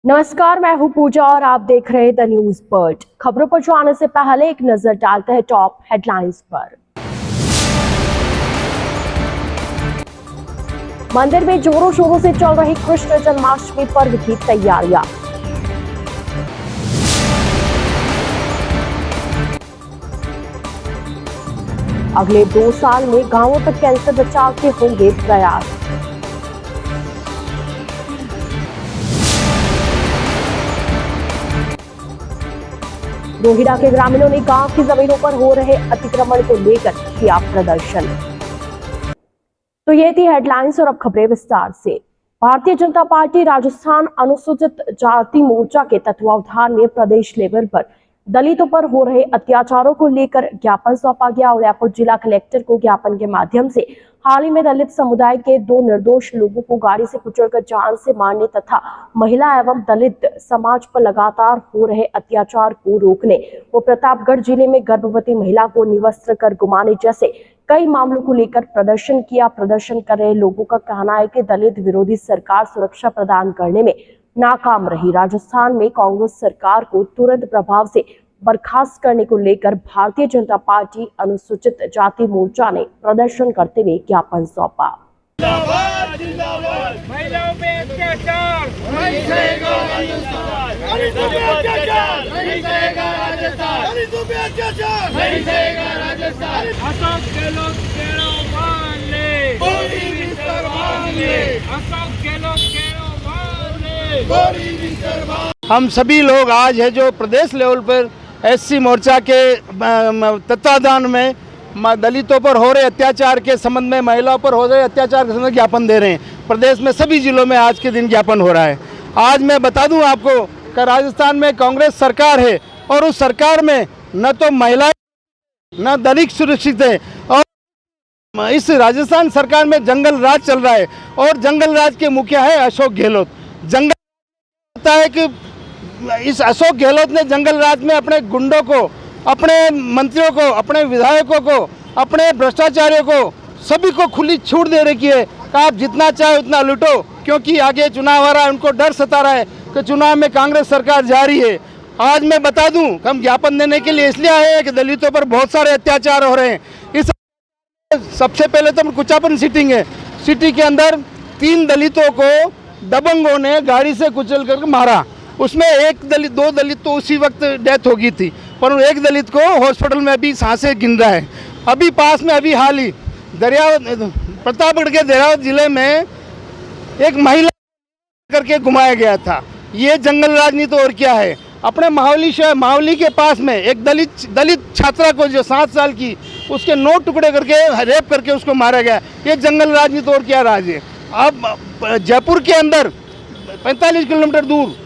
नमस्कार, मैं हूं पूजा और आप देख रहे हैं द न्यूज बर्ड। खबरों पर जाने से पहले एक नजर डालते हैं टॉप हेडलाइंस पर। मंदिर में जोरों शोरों से चल रही कृष्ण जन्माष्टमी पर्व की तैयारियां। अगले 2 साल में गांवों तक कैंसर बचाव के होंगे प्रयास। रोहिड़ा के ग्रामीणों ने गांव की जमीनों पर हो रहे अतिक्रमण को लेकर किया प्रदर्शन। तो ये थी हेडलाइंस और अब खबरें विस्तार से। भारतीय जनता पार्टी राजस्थान अनुसूचित जाति मोर्चा के तत्वावधान में प्रदेश लेवल पर दलितों पर हो रहे अत्याचारों को लेकर ज्ञापन सौंपा गया। उदयपुर जिला कलेक्टर को ज्ञापन के माध्यम से हाल ही में दलित समुदाय के 2 निर्दोष लोगों को गाड़ी से कुचलकर जान से मारने तथा महिला एवं दलित समाज पर लगातार हो रहे अत्याचार को रोकने व प्रतापगढ़ जिले में गर्भवती महिला को निवस्त्र कर गुमाने जैसे कई मामलों को लेकर प्रदर्शन किया। प्रदर्शन कर रहे लोगों का कहना है कि दलित विरोधी सरकार सुरक्षा प्रदान करने में नाकाम रही। राजस्थान में कांग्रेस सरकार को तुरंत प्रभाव से बर्खास्त करने को लेकर भारतीय जनता पार्टी अनुसूचित जाति मोर्चा ने प्रदर्शन करते हुए ज्ञापन सौंपा। महिलाओं पे अत्याचार नहीं सहेगा राजस्थान, दलितों पे अत्याचार नहीं सहेगा राजस्थान, दलितों पे अत्याचार नहीं सहेगा राजस्थान। अशोक गहलोत केड़ो मान ले, गोरी मिस्टर मान ले, अशोक गहलोत केड़ो मान ले, गोरी मिस्टर मान। हम सभी लोग आज है जो प्रदेश लेवल पर एससी मोर्चा के तत्वावधान में दलितों पर हो रहे अत्याचार के संबंध में, महिलाओं पर हो रहे अत्याचार के संबंध में ज्ञापन दे रहे हैं। प्रदेश में सभी जिलों में आज के दिन ज्ञापन हो रहा है। आज मैं बता दूं आपको कि राजस्थान में कांग्रेस सरकार है और उस सरकार में न तो महिलाएं न दलित सुरक्षित है और इस राजस्थान सरकार में जंगल राज चल रहा है और जंगल राज के मुखिया है अशोक गहलोत। जंगल होता है कि इस अशोक गहलोत ने जंगल राज में अपने गुंडों को, अपने मंत्रियों को, अपने विधायकों को, अपने भ्रष्टाचारियों को, सभी को खुली छूट दे रखी है कि आप जितना चाहे उतना लूटो, क्योंकि आगे चुनाव आ रहा है। उनको डर सता रहा है कि चुनाव में कांग्रेस सरकार जा रही है। आज मैं बता दूं, हम ज्ञापन देने के लिए इसलिए आए हैं कि दलितों पर बहुत सारे अत्याचार हो रहे हैं। इस सबसे पहले तो कुचापन सिटिंग है। सिटी के अंदर 3 दलितों को दबंगों ने गाड़ी से कुचल कर मारा। उसमें 2 दलित तो उसी वक्त डेथ हो गई थी, पर एक दलित को हॉस्पिटल में अभी सांसें गिन रहा है। अभी पास में अभी हाल ही प्रतापगढ़ के देरावत जिले में एक महिला करके घुमाया गया था। ये जंगल राजनीति और क्या है। अपने मावली के पास में एक दलित छात्रा को जो 7 साल की, उसके 9 टुकड़े करके रेप करके उसको मारा गया। ये जंगल राजनीति और क्या राज है। अब जयपुर के अंदर 45 किलोमीटर दूर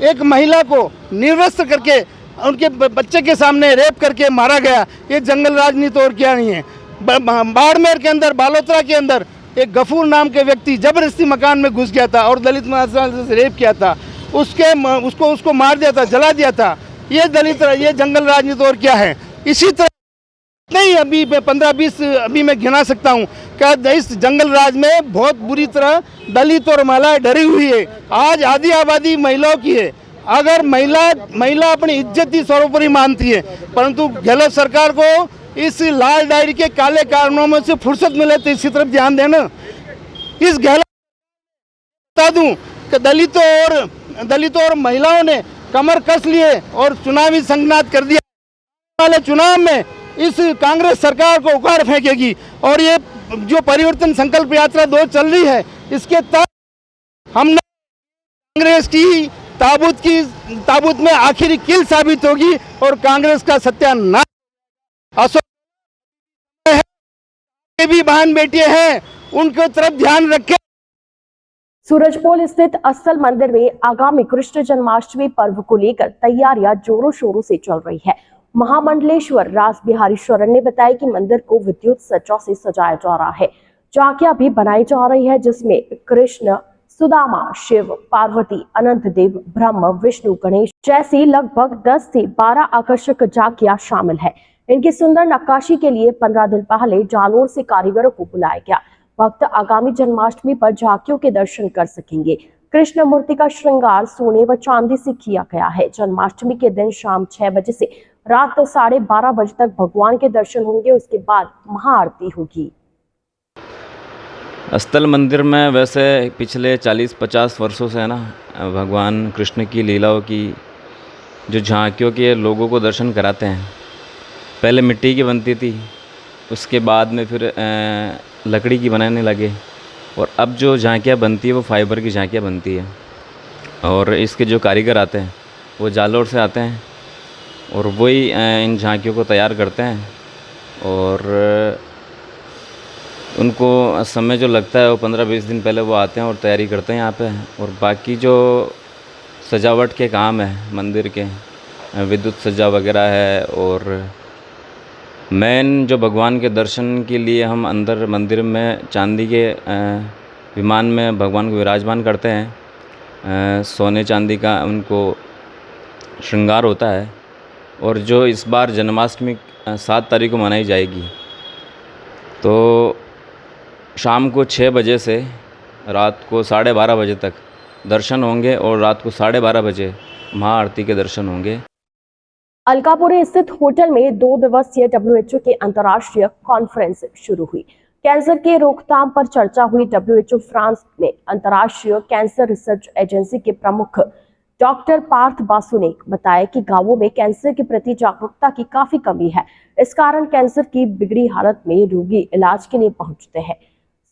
एक महिला को निर्वस्त्र करके उनके बच्चे के सामने रेप करके मारा गया। ये जंगल राजनीति और क्या नहीं है। बाड़मेर के अंदर, बालोतरा के अंदर एक गफूर नाम के व्यक्ति जबरदस्ती मकान में घुस गया था और दलित महिला से रेप किया था। उसको मार दिया था, जला दिया था। ये जंगल राजनीति और क्या है। इसी तरह नहीं, अभी मैं 15-20 अभी मैं गिना सकता हूँ क्या इस जंगल राज में बहुत बुरी तरह दलित और महिलाएं डरी हुई है। आज आधी आबादी महिलाओं की है। अगर महिला अपनी इज्जत ही सर्वोपरि मानती है, परंतु गहलोत सरकार को इस लाल डायरी के काले कारनामों से फुर्सत मिले तो इसी तरफ ध्यान देना। इस गहलोत बता दूं कि दलितों और महिलाओं ने कमर कस लिए और चुनावी संगनाद कर दिया। वाले चुनाव में इस कांग्रेस सरकार को उखाड़ फेंकेगी और ये जो परिवर्तन संकल्प यात्रा 2 चल रही है, इसके तहत हमने कांग्रेस की ताबूत में आखिरी कील साबित होगी और कांग्रेस का सत्यानाश। अशोक भी बहन बेटियां हैं, उनके तरफ ध्यान रखें। सूरजपोल स्थित असल मंदिर में आगामी कृष्ण जन्माष्टमी पर्व को लेकर तैयारियां जोरों शोरों से चल रही है। महामंडलेश्वर रास बिहारी शरण ने बताया कि मंदिर को विद्युत सज्जा से सजाया जा रहा है। झांकियां भी बनाई जा रही है, जिसमें कृष्ण, सुदामा, शिव, पार्वती, अनंत देव, ब्रह्म, विष्णु, गणेश जैसी लगभग 10 से 12 आकर्षक झांकियां शामिल है। इनकी सुंदर नक्काशी के लिए 15 दिन पहले जालोर से कारीगरों को बुलाया गया। भक्त आगामी जन्माष्टमी पर झांकियों के दर्शन कर सकेंगे। कृष्ण मूर्ति का श्रृंगार सोने व चांदी से किया गया है। जन्माष्टमी के दिन शाम 6 बजे से रात 12:30 बजे तक भगवान के दर्शन होंगे। उसके बाद महाआरती होगी। स्थल मंदिर में वैसे पिछले 40-50 वर्षों से है ना, भगवान कृष्ण की लीलाओं की जो झांकियों के लोगों को दर्शन कराते हैं। पहले मिट्टी की बनती थी, उसके बाद में फिर लकड़ी की बनाने लगे, और अब जो झांकियाँ बनती है वो फाइबर की झांकियाँ बनती है। और इसके जो कारीगर आते हैं वो जालौर से आते हैं और वही इन झांकियों को तैयार करते हैं। और उनको समय जो लगता है वो 15-20 दिन पहले वो आते हैं और तैयारी करते हैं यहाँ पे। और बाकी जो सजावट के काम है मंदिर के, विद्युत सज्जा वगैरह है, और मेन जो भगवान के दर्शन के लिए हम अंदर मंदिर में चांदी के विमान में भगवान को विराजमान करते हैं। सोने चांदी का उनको श्रृंगार होता है। और जो इस बार जन्माष्टमी 7 तारीख को मनाई जाएगी, तो शाम को 6 बजे से रात को 12:30 बजे तक दर्शन होंगे, और रात को 12:30 बजे महाआरती के दर्शन होंगे। अलकापुरी स्थित होटल में 2 दिवसीय WHO की अंतर्राष्ट्रीय कॉन्फ्रेंस शुरू हुई। कैंसर के रोकथाम पर चर्चा हुई। WHO फ्रांस में अंतर्राष्ट्रीय कैंसर रिसर्च एजेंसी के प्रमुख डॉक्टर पार्थ बासु ने बताया कि गांवों में कैंसर के प्रति जागरूकता की काफी कमी है। इस कारण कैंसर की बिगड़ी हालत में रोगी इलाज के लिए पहुंचते हैं।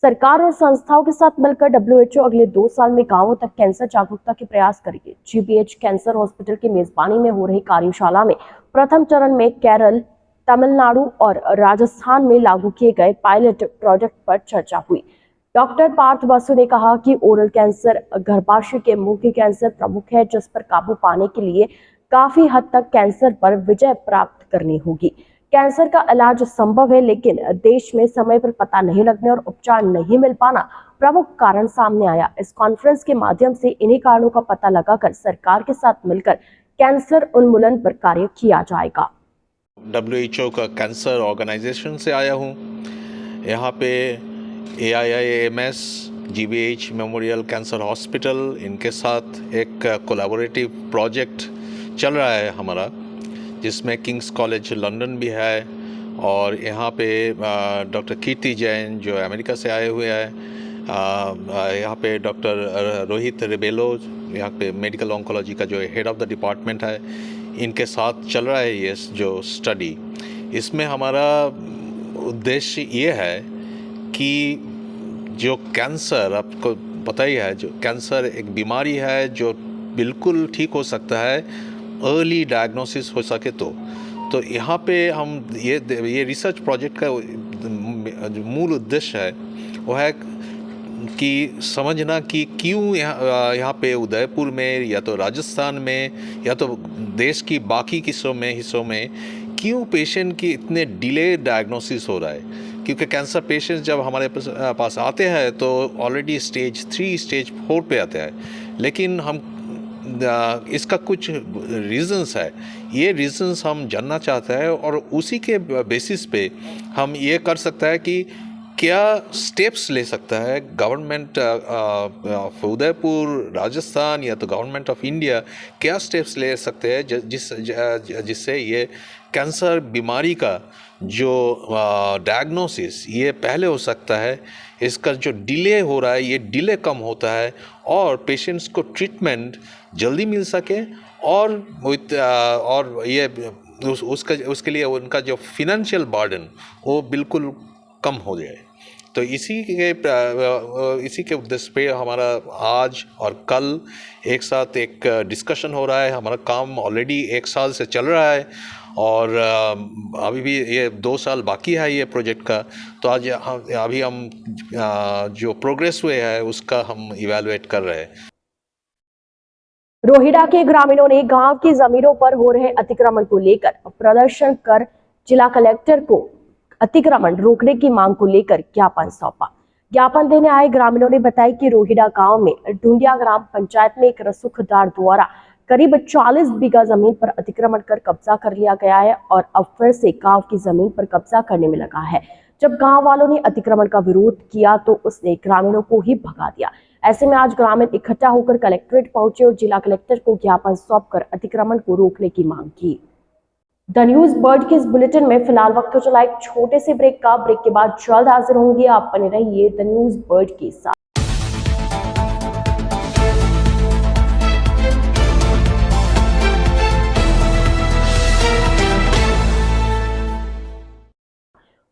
सरकार और संस्थाओं के साथ मिलकर WHO अगले 2 साल में गांवों तक कैंसर जागरूकता के प्रयास करेगी। GBH कैंसर हॉस्पिटल की मेजबानी में हो रही कार्यशाला में प्रथम चरण में केरल, तमिलनाडु और राजस्थान में लागू किए गए पायलट प्रोजेक्ट पर चर्चा हुई। डॉक्टर पार्थ बासु ने कहा कि ओरल कैंसर गर्भाशय के मुंह के कैंसर प्रमुख है, जिस पर काबू पाने के लिए काफी हद तक कैंसर पर विजय प्राप्त करनी होगी। कैंसर का इलाज संभव है, लेकिन देश में समय पर पता नहीं लगने और उपचार नहीं मिल पाना प्रमुख कारण सामने आया। इस कॉन्फ्रेंस के माध्यम से इन्हीं कारणों का पता लगाकर सरकार के साथ मिलकर कैंसर उन्मूलन पर कार्य किया जाएगा। WHO का कैंसर ऑर्गेनाइजेशन से आया हूँ। यहाँ पे AIIMS, GBH memorial cancer hospital, इनके साथ एक कोलैबोरेटिव प्रोजेक्ट चल रहा है हमारा, जिसमें किंग्स कॉलेज लंदन भी है, और यहाँ पे डॉक्टर कीर्ति जैन जो अमेरिका से आए हुए हैं, यहाँ पे डॉक्टर रोहित रिबेलो, यहाँ पे मेडिकल ऑन्कोलॉजी का जो हेड ऑफ द डिपार्टमेंट है, इनके साथ चल रहा है ये जो स्टडी। इसमें हमारा उद्देश्य ये है कि जो कैंसर, आपको पता ही है, जो कैंसर एक बीमारी है जो बिल्कुल ठीक हो सकता है अर्ली डायग्नोसिस हो सके तो यहाँ पे हम ये रिसर्च प्रोजेक्ट का जो मूल उद्देश्य है वो है कि समझना कि क्यों यहाँ पे उदयपुर में या तो राजस्थान में या तो देश की बाकी हिस्सों में क्यों पेशेंट की इतने डिले डायग्नोसिस हो रहा है। क्योंकि कैंसर पेशेंट्स जब हमारे पास आते हैं तो ऑलरेडी स्टेज 3, स्टेज 4 पे आते हैं, लेकिन हम इसका कुछ रीज़न्स है, ये रीज़न्स हम जानना चाहते हैं, और उसी के बेसिस पे हम ये कर सकते हैं कि क्या स्टेप्स ले सकता है गवर्नमेंट ऑफ उदयपुर, राजस्थान, या तो गवर्नमेंट ऑफ इंडिया, क्या स्टेप्स ले सकते हैं जिससे ये कैंसर बीमारी का जो डायग्नोसिस ये पहले हो सकता है, इसका जो डिले हो रहा है ये डिले कम होता है, और पेशेंट्स को ट्रीटमेंट जल्दी मिल सके, और ये उसके लिए उनका जो फिनेंशियल बर्डन वो बिल्कुल कम हो जाए। तो इसी के उद्देश्य पे हमारा आज और कल एक साथ एक डिस्कशन हो रहा है। हमारा काम ऑलरेडी 1 साल से चल रहा है, और अभी भी ये 2 साल बाकी है ये प्रोजेक्ट का। तो आज अभी हम जो प्रोग्रेस हुए हैं उसका हम इवैल्यूएट कर रहे हैं। रोहिड़ा के ग्रामीणों ने गांव की जमीनों पर हो रहे अतिक्रमण को लेकर प्रदर्शन कर जिला कलेक्टर को अतिक्रमण रोकने की मांग को लेकर ज्ञापन सौंपा। ज्ञापन देने आए ग्रामीणों ने बताया कि रोहिड़ा गांव में ढूंढिया ग्राम पंचायत में एक रसूखदार द्वारा करीब 40 बीघा जमीन पर अतिक्रमण कर कब्जा कर लिया गया है, और अब फिर से गांव की जमीन पर कब्जा करने में लगा है। जब गांव वालों ने अतिक्रमण का विरोध किया तो उसने ग्रामीणों को ही भगा दिया। ऐसे में आज ग्रामीण इकट्ठा होकर कलेक्ट्रेट पहुंचे और जिला कलेक्टर को ज्ञापन सौंपकर अतिक्रमण को रोकने की मांग की। द न्यूज बर्ड के इस बुलेटिन में फिलहाल वक्त तो चला एक छोटे से ब्रेक का। ब्रेक के बाद जल्द हाजिर होंगे। आप बने रहिए द न्यूज बर्ड के साथ।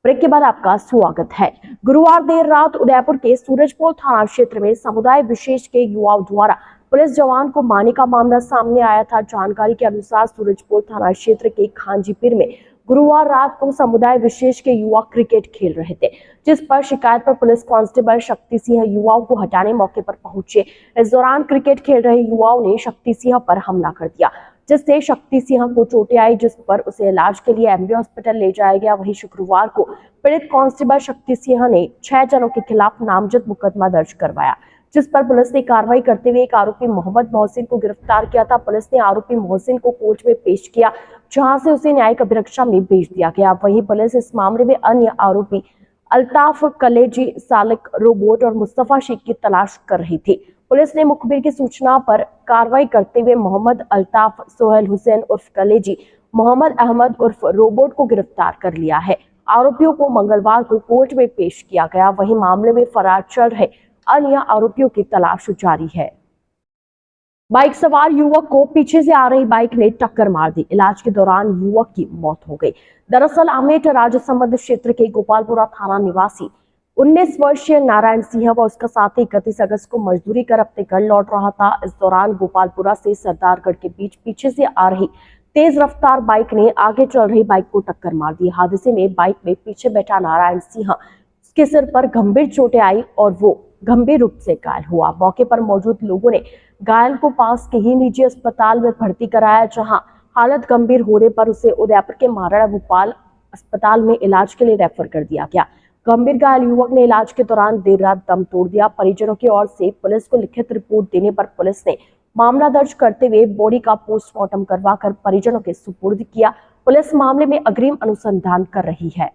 ब्रेक के बाद आपका स्वागत है। गुरुवार देर रात उदयपुर के सूरजपोल थाना क्षेत्र में समुदाय विशेष के युवाओं द्वारा पुलिस जवान को मारने का मामला सामने आया था। जानकारी के अनुसार सूरजपोल थाना क्षेत्र के खांजीपीर में गुरुवार रात को समुदाय विशेष के युवा क्रिकेट खेल रहे थे, जिस पर शिकायत पर पुलिस कांस्टेबल शक्ति सिंह युवाओं को हटाने मौके पर पहुंचे। इस दौरान क्रिकेट खेल रहे युवाओं ने शक्ति सिंह पर हमला कर दिया, जिससे शक्ति सिंह को चोटें आई, जिस पर उसे इलाज के लिए एमडी हॉस्पिटल ले जाया गया। वहीं शुक्रवार को पीड़ित कांस्टेबल शक्ति सिंह ने 6 जनों के खिलाफ नामजद मुकदमा दर्ज करवाया, जिस पर पुलिस ने कार्रवाई करते हुए एक आरोपी मोहम्मद मोहसिन को गिरफ्तार किया था। पुलिस ने आरोपी मोहसिन को कोर्ट में पेश किया, जहां से उसे न्यायिक अभिरक्षा में भेज दिया गया। वहीं पुलिस इस मामले में अन्य आरोपी अल्ताफ कलेजी, सालिक रोबोट और मुस्तफा शेख की तलाश कर रही थी। पुलिस ने मुखबिर की सूचना पर कार्रवाई करते हुए मोहम्मद अल्ताफ, सोहेल हुसैन उर्फ कलेजी, मोहम्मद अहमद उर्फ रोबोट को गिरफ्तार कर लिया है। आरोपियों को मंगलवार को कोर्ट में पेश किया गया। वहीं मामले में फरार चल रहे अन्य आरोपियों की तलाश जारी है। बाइक सवार युवक को पीछे से आ रही बाइक ने टक्कर मार दी। इलाज के दौरान युवक की मौत हो गई। दरअसल अमेठ राजसमंद क्षेत्र के गोपालपुरा थाना निवासी 19 वर्षीय नारायण सिंह व उसका साथी 31 अगस्त को मजदूरी कर अपने घर लौट रहा था। इस दौरान गोपालपुरा से सरदारगढ़ के बीच पीछे से आ रही तेज रफ्तार बाइक ने आगे चल रही बाइक को टक्कर मार दी। हादसे में बाइक में पीछे बैठा नारायण सिंह के सिर पर गंभीर चोटें आई और वो गंभीर रूप से घायल हुआ। मौके पर मौजूद लोगों ने घायल को पास के ही निजी अस्पताल में भर्ती कराया, जहां हालत गंभीर होने पर उसे उदयपुर के महाराणा भूपाल अस्पताल में इलाज के लिए रेफर कर दिया गया। गंभीर घायल युवक ने इलाज के दौरान देर रात दम तोड़ दिया। परिजनों की ओर से पुलिस को लिखित रिपोर्ट देने पर पुलिस ने मामला दर्ज करते हुए बॉडी का पोस्टमार्टम करवाकर परिजनों के सुपुर्द किया। पुलिस मामले में अग्रिम अनुसंधान कर रही है।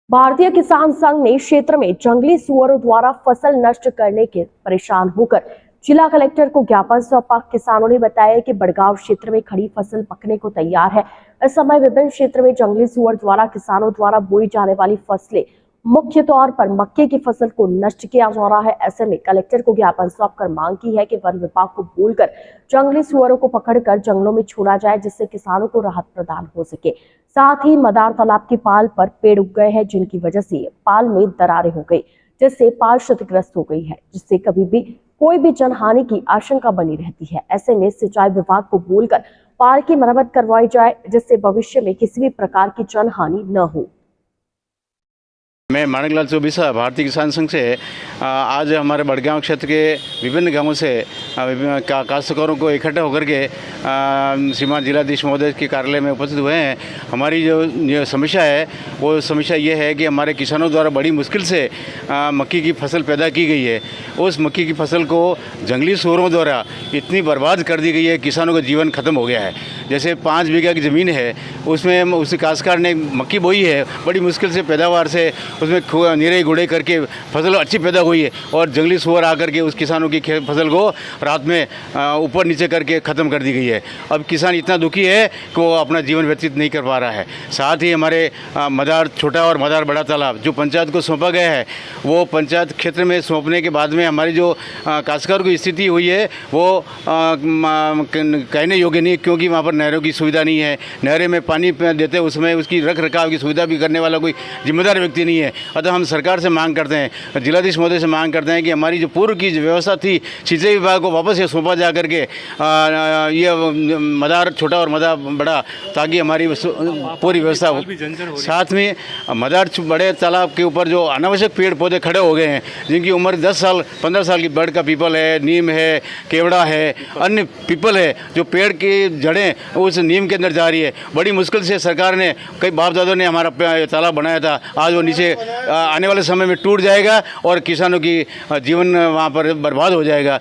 भारतीय किसान संघ ने क्षेत्र में जंगली सुअरों द्वारा फसल नष्ट करने के परेशान होकर जिला कलेक्टर को ज्ञापन सौंपा। किसानों ने बताया कि बड़गांव क्षेत्र में खड़ी फसल पकने को तैयार है। इस समय विभिन्न क्षेत्र में जंगली सुअर द्वारा किसानों द्वारा बोई जाने वाली फसलें, मुख्य तौर पर मक्के की फसल को नष्ट किया जा रहा है। ऐसे में कलेक्टर को ज्ञापन सौंपकर मांग की है कि वन विभाग को बोलकर जंगली सुअरों को पकड़कर जंगलों में छोड़ा जाए, जिससे किसानों को राहत प्रदान हो सके। साथ ही मदार तालाब की पाल पर पेड़ उग गए हैं, जिनकी वजह से पाल में दरारें हो गई, जिससे पाल क्षतिग्रस्त हो गई है, जिससे कभी भी कोई भी जनहानि की आशंका बनी रहती है। ऐसे में सिंचाई विभाग को बोलकर पाल की मरम्मत करवाई जाए, जिससे भविष्य में किसी भी प्रकार की जनहानि न हो। मैं माणिकलाल चौबीसा भारतीय किसान संघ से आज हमारे बड़गांव क्षेत्र के विभिन्न गांवों से काश्तकारों को इकट्ठा होकर के श्रीमान जिलाधीश महोदय के कार्यालय में उपस्थित हुए हैं। हमारी जो समस्या है वो समस्या ये है कि हमारे किसानों द्वारा बड़ी मुश्किल से मक्की की फसल पैदा की गई है। उस मक्की की फसल को जंगली सुअरों द्वारा इतनी बर्बाद कर दी गई है, किसानों का जीवन खत्म हो गया है। जैसे 5 बीघा की ज़मीन है, उसमें उस काश्तकार ने मक्की बोई है, बड़ी मुश्किल से पैदावार से उसमें निरे गुड़े करके फसल अच्छी पैदा हुई है, और जंगली सुअर आकर के उस किसानों की फसल को रात में ऊपर नीचे करके ख़त्म कर दी गई है। अब किसान इतना दुखी है कि वो अपना जीवन व्यतीत नहीं कर पा रहा है। साथ ही हमारे मदार छोटा और मदार बड़ा तालाब जो पंचायत को सौंपा गया है, वो पंचायत क्षेत्र में सौंपने के बाद में हमारी जो काश्तकार की स्थिति हुई है वो कहने योग्य नहीं, क्योंकि वहाँ पर नहरों की सुविधा नहीं है। नहरें में पानी देते उसमें उसकी रख रखाव की सुविधा भी करने वाला कोई जिम्मेदार व्यक्ति नहीं है। अतः हम सरकार से मांग करते हैं, जिलाधीश महोदय से मांग करते हैं कि हमारी जो पूर्व की व्यवस्था थी सिंचाई विभाग को वापस ये सौंपा जा करके ये मदार छोटा और मदार बड़ा, ताकि हमारी पूरी व्यवस्था हो। साथ में मदार बड़े तालाब के ऊपर जो अनावश्यक पेड़ पौधे खड़े हो गए हैं, जिनकी उम्र 10 साल 15 साल की बड़ का पीपल है, नीम है, केवड़ा है, अन्य पीपल है, जो पेड़ की जड़ें उस नीम के अंदर जा रही है। बड़ी मुश्किल से सरकार ने, कई बाप दादों ने हमारा तालाब बनाया था, आज वो नीचे आने वाले समय में टूट जाएगा और किसानों की जीवन वहाँ पर बर्बाद हो जाएगा।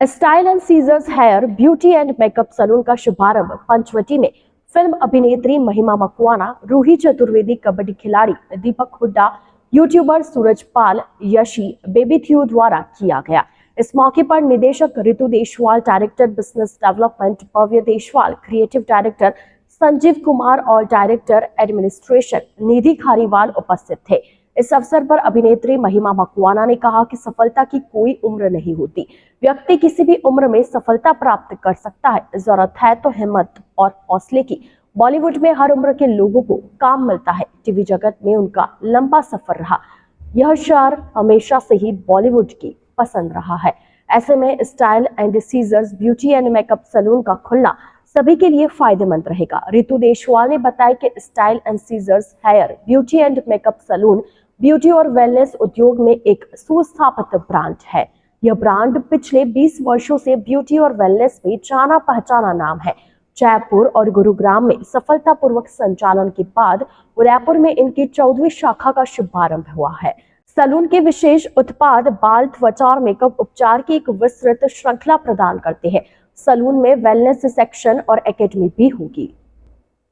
Style and scissors hair beauty and makeup salon का शुभारंभ पंचवटी में फिल्म अभिनेत्री महिमा मकवाना, रूही चतुर्वेदी, कबड्डी खिलाड़ी दीपक हुड्डा, यूट्यूबर सूरजपाल यशी बेबी थ्यू द्वारा किया गया। इस मौके पर निदेशक Ritu Deshwal, director business development Bhavya Deshwal, creative director Sanjeev Kumar और डायरेक्टर एडमिनिस्ट्रेशन निधि खारीवाल उपस्थित थे। इस अवसर पर अभिनेत्री महिमा मकवाना ने कहा कि सफलता की कोई उम्र नहीं होती, व्यक्ति किसी भी उम्र में सफलता प्राप्त कर सकता है, जरूरत है तो हिम्मत और हौसले की। बॉलीवुड में हर उम्र के लोगों को काम मिलता है, टीवी जगत में उनका लंबा सफर रहा। यह शहर हमेशा से ही बॉलीवुड की पसंद रहा है। ऐसे में style and scissors beauty and makeup salon का खुलना सभी के लिए फायदेमंद रहेगा। रितु देशवाल ने बताया कि style and scissors hair beauty and makeup salon beauty और वेलनेस उद्योग में एक सुस्थापित ब्रांड है। यह ब्रांड पिछले 20 वर्षों से ब्यूटी और वेलनेस में जाना पहचाना नाम है। जयपुर और गुरुग्राम में सफलतापूर्वक संचालन के बाद उदयपुर में इनकी 14वीं शाखा का शुभारंभ हुआ है। सैलून के विशेष उत्पाद बाल, त्वचा और मेकअप उपचार की एक विस्तृत श्रृंखला प्रदान करते हैं। सैलून में वेलनेस सेक्शन और एकेडमी भी होगी।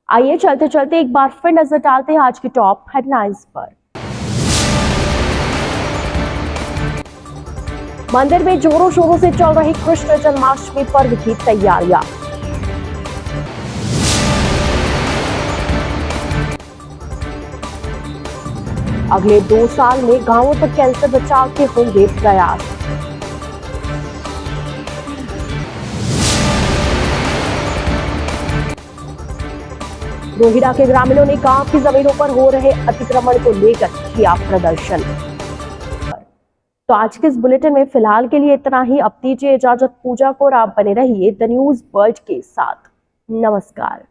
आइए चलते चलते एक बार फिर नजर डालते हैं आज की टॉप हेडलाइंस पर। मंदिर में जोरों शोरों से चल रही कृष्ण जन्माष्टमी पर्व की तैयारियां। अगले 2 साल में गांवों तक कैंसर बचाव के होंगे प्रयास। रोहिड़ा के ग्रामीणों ने गांव की जमीनों पर हो रहे अतिक्रमण को लेकर किया प्रदर्शन। तो आज के इस बुलेटिन में फिलहाल के लिए इतना ही। अब दीजिए इजाजत पूजा को और आप बने रहिए द न्यूज वर्ल्ड के साथ। नमस्कार।